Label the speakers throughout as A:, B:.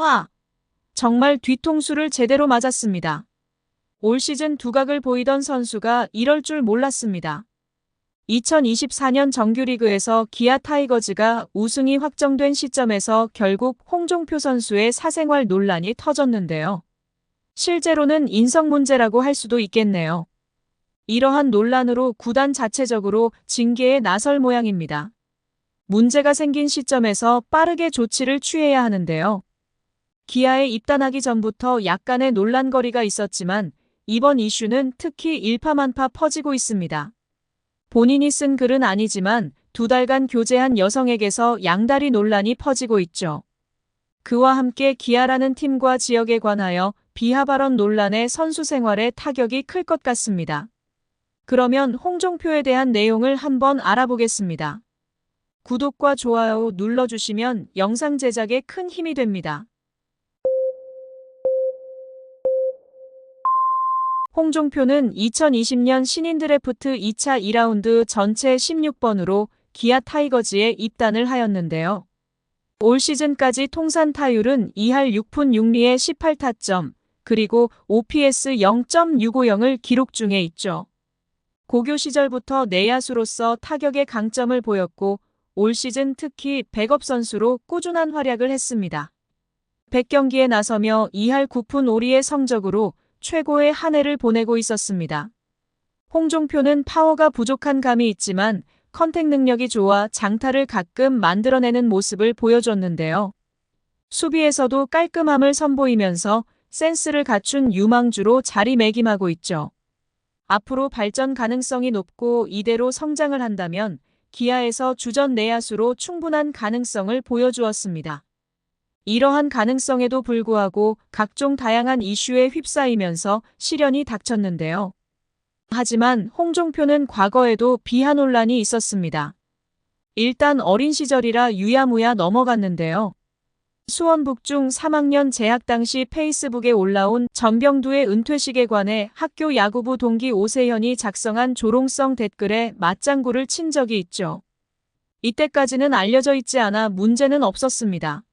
A: 와! 정말 뒤통수를 제대로 맞았습니다. 올 시즌 두각을 보이던 선수가 이럴 줄 몰랐습니다. 2024년 정규리그에서 기아 타이거즈가 우승이 확정된 시점에서 결국 홍종표 선수의 사생활 논란이 터졌는데요. 실제로는 인성 문제라고 할 수도 있겠네요. 이러한 논란으로 구단 자체적으로 징계에 나설 모양입니다. 문제가 생긴 시점에서 빠르게 조치를 취해야 하는데요. 기아에 입단하기 전부터 약간의 논란거리가 있었지만 이번 이슈는 특히 일파만파 퍼지고 있습니다. 본인이 쓴 글은 아니지만 2달간 교제한 여성에게서 양다리 논란이 퍼지고 있죠. 그와 함께 기아라는 팀과 지역에 관하여 비하 발언 논란에 선수 생활에 타격이 클 것 같습니다. 그러면 홍종표에 대한 내용을 한번 알아보겠습니다. 구독과 좋아요 눌러주시면 영상 제작에 큰 힘이 됩니다. 홍종표는 2020년 신인 드래프트 2차 2라운드 전체 16번으로 기아 타이거즈에 입단을 하였는데요. 올 시즌까지 통산 타율은 2할 6푼 6리에 18타점, 그리고 OPS 0.650을 기록 중에 있죠. 고교 시절부터 내야수로서 타격의 강점을 보였고 올 시즌 특히 백업 선수로 꾸준한 활약을 했습니다. 100경기에 나서며 2할 9푼 5리의 성적으로 최고의 한 해를 보내고 있었습니다. 홍종표는 파워가 부족한 감이 있지만 컨택 능력이 좋아 장타를 가끔 만들어내는 모습을 보여줬는데요. 수비에서도 깔끔함을 선보이면서 센스를 갖춘 유망주로 자리매김하고 있죠. 앞으로 발전 가능성이 높고 이대로 성장을 한다면 기아에서 주전 내야수로 충분한 가능성을 보여주었습니다. 이러한 가능성에도 불구하고 각종 다양한 이슈에 휩싸이면서 시련이 닥쳤는데요. 하지만 홍종표는 과거에도 비하 논란이 있었습니다. 일단 어린 시절이라 유야무야 넘어갔는데요. 수원북중 3학년 재학 당시 페이스북에 올라온 전병두의 은퇴식에 관해 학교 야구부 동기 오세현이 작성한 조롱성 댓글에 맞장구를 친 적이 있죠. 이때까지는 알려져 있지 않아 문제는 없었습니다.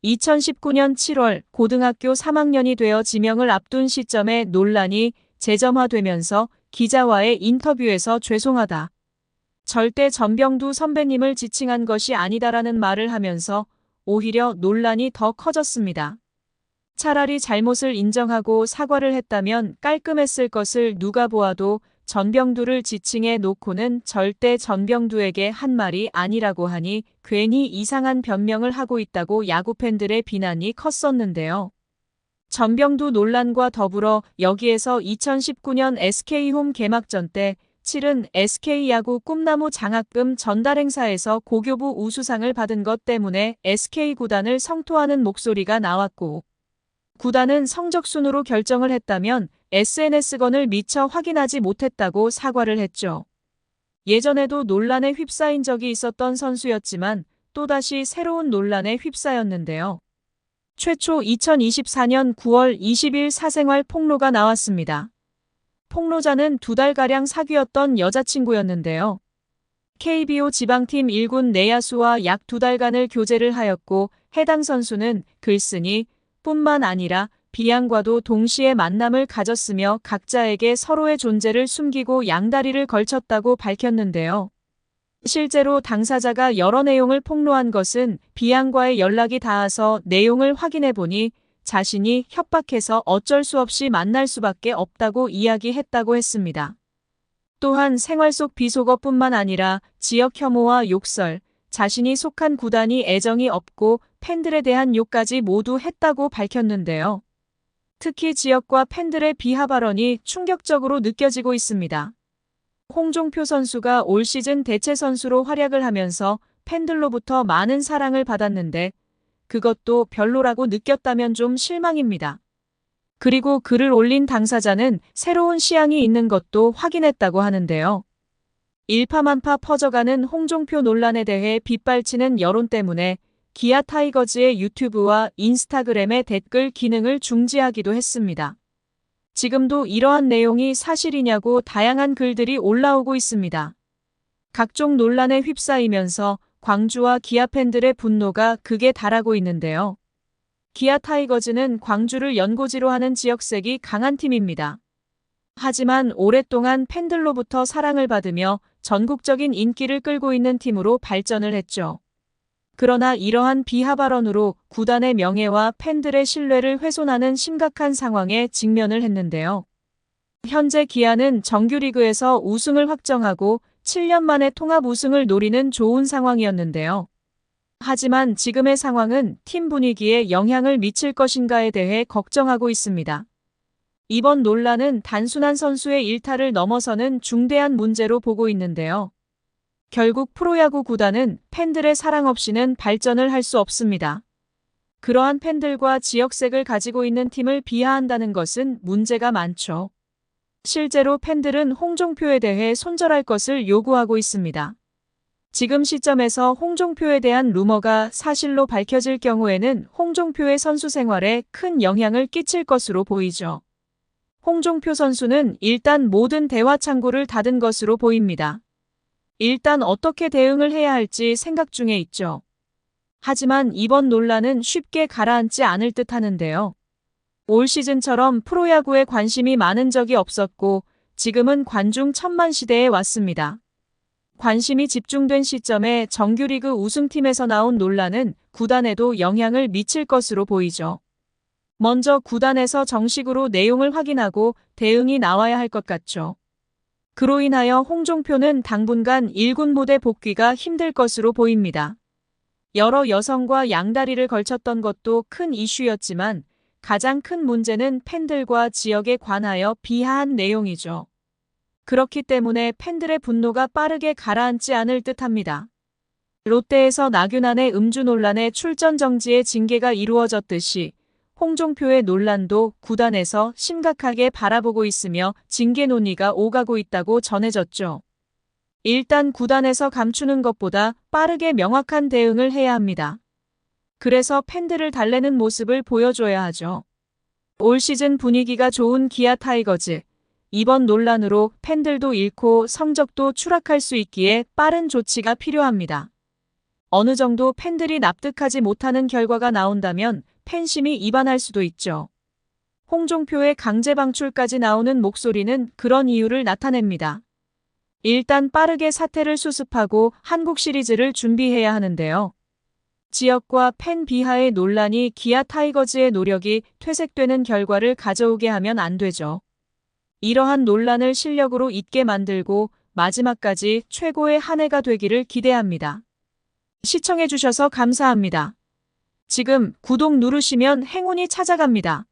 A: 2019년 7월 고등학교 3학년이 되어 지명을 앞둔 시점에 논란이 재점화되면서 기자와의 인터뷰에서 죄송하다. 절대 전병두 선배님을 지칭한 것이 아니다라는 말을 하면서 오히려 논란이 더 커졌습니다. 차라리 잘못을 인정하고 사과를 했다면 깔끔했을 것을 누가 보아도 전병두를 지칭해 놓고는 절대 전병두에게 한 말이 아니라고 하니 괜히 이상한 변명을 하고 있다고 야구팬들의 비난이 컸었는데요. 전병두 논란과 더불어 여기에서 2019년 SK홈 개막전 때 치른 SK야구 꿈나무 장학금 전달 행사에서 고교부 우수상을 받은 것 때문에 SK 구단을 성토하는 목소리가 나왔고 구단은 성적순으로 결정을 했다면 SNS건을 미처 확인하지 못했다고 사과를 했죠. 예전에도 논란에 휩싸인 적이 있었던 선수였지만 또다시 새로운 논란에 휩싸였는데요. 최초 2024년 9월 20일 사생활 폭로가 나왔습니다. 폭로자는 2달가량 사귀었던 여자친구였는데요. KBO 지방팀 1군 내야수와 약 2달간을 교제를 하였고 해당 선수는 글쓴이 뿐만 아니라 비양과도 동시에 만남을 가졌으며 각자에게 서로의 존재를 숨기고 양다리를 걸쳤다고 밝혔는데요. 실제로 당사자가 여러 내용을 폭로한 것은 비양과의 연락이 닿아서 내용을 확인해보니 자신이 협박해서 어쩔 수 없이 만날 수밖에 없다고 이야기했다고 했습니다. 또한 생활 속 비속어뿐만 아니라 지역 혐오와 욕설, 자신이 속한 구단이 애정이 없고 팬들에 대한 욕까지 모두 했다고 밝혔는데요. 특히 지역과 팬들의 비하 발언이 충격적으로 느껴지고 있습니다. 홍종표 선수가 올 시즌 대체 선수로 활약을 하면서 팬들로부터 많은 사랑을 받았는데 그것도 별로라고 느꼈다면 좀 실망입니다. 그리고 글을 올린 당사자는 새로운 시향이 있는 것도 확인했다고 하는데요. 일파만파 퍼져가는 홍종표 논란에 대해 빗발치는 여론 때문에 기아 타이거즈의 유튜브와 인스타그램의 댓글 기능을 중지하기도 했습니다. 지금도 이러한 내용이 사실이냐고 다양한 글들이 올라오고 있습니다. 각종 논란에 휩싸이면서 광주와 기아 팬들의 분노가 극에 달하고 있는데요. 기아 타이거즈는 광주를 연고지로 하는 지역색이 강한 팀입니다. 하지만 오랫동안 팬들로부터 사랑을 받으며 전국적인 인기를 끌고 있는 팀으로 발전을 했죠. 그러나 이러한 비하 발언으로 구단의 명예와 팬들의 신뢰를 훼손하는 심각한 상황에 직면을 했는데요. 현재 기아는 정규리그에서 우승을 확정하고 7년 만에 통합 우승을 노리는 좋은 상황이었는데요. 하지만 지금의 상황은 팀 분위기에 영향을 미칠 것인가에 대해 걱정하고 있습니다. 이번 논란은 단순한 선수의 일탈을 넘어서는 중대한 문제로 보고 있는데요. 결국 프로야구 구단은 팬들의 사랑 없이는 발전을 할 수 없습니다. 그러한 팬들과 지역색을 가지고 있는 팀을 비하한다는 것은 문제가 많죠. 실제로 팬들은 홍종표에 대해 손절할 것을 요구하고 있습니다. 지금 시점에서 홍종표에 대한 루머가 사실로 밝혀질 경우에는 홍종표의 선수 생활에 큰 영향을 끼칠 것으로 보이죠. 홍종표 선수는 일단 모든 대화 창구를 닫은 것으로 보입니다. 일단 어떻게 대응을 해야 할지 생각 중에 있죠. 하지만 이번 논란은 쉽게 가라앉지 않을 듯 하는데요. 올 시즌처럼 프로야구에 관심이 많은 적이 없었고 지금은 관중 1000만 시대에 왔습니다. 관심이 집중된 시점에 정규리그 우승팀에서 나온 논란은 구단에도 영향을 미칠 것으로 보이죠. 먼저 구단에서 정식으로 내용을 확인하고 대응이 나와야 할 것 같죠. 그로 인하여 홍종표는 당분간 1군 무대 복귀가 힘들 것으로 보입니다. 여러 여성과 양다리를 걸쳤던 것도 큰 이슈였지만 가장 큰 문제는 팬들과 지역에 관하여 비하한 내용이죠. 그렇기 때문에 팬들의 분노가 빠르게 가라앉지 않을 듯합니다. 롯데에서 나균안의 음주 논란에 출전 정지의 징계가 이루어졌듯이 홍종표의 논란도 구단에서 심각하게 바라보고 있으며 징계 논의가 오가고 있다고 전해졌죠. 일단 구단에서 감추는 것보다 빠르게 명확한 대응을 해야 합니다. 그래서 팬들을 달래는 모습을 보여줘야 하죠. 올 시즌 분위기가 좋은 기아 타이거즈. 이번 논란으로 팬들도 잃고 성적도 추락할 수 있기에 빠른 조치가 필요합니다. 어느 정도 팬들이 납득하지 못하는 결과가 나온다면 팬심이 이반할 수도 있죠. 홍종표의 강제 방출까지 나오는 목소리는 그런 이유를 나타냅니다. 일단 빠르게 사태를 수습하고 한국 시리즈를 준비해야 하는데요. 지역과 팬 비하의 논란이 기아 타이거즈의 노력이 퇴색되는 결과를 가져오게 하면 안 되죠. 이러한 논란을 실력으로 잊게 만들고 마지막까지 최고의 한 해가 되기를 기대합니다. 시청해주셔서 감사합니다. 지금 구독 누르시면 행운이 찾아갑니다.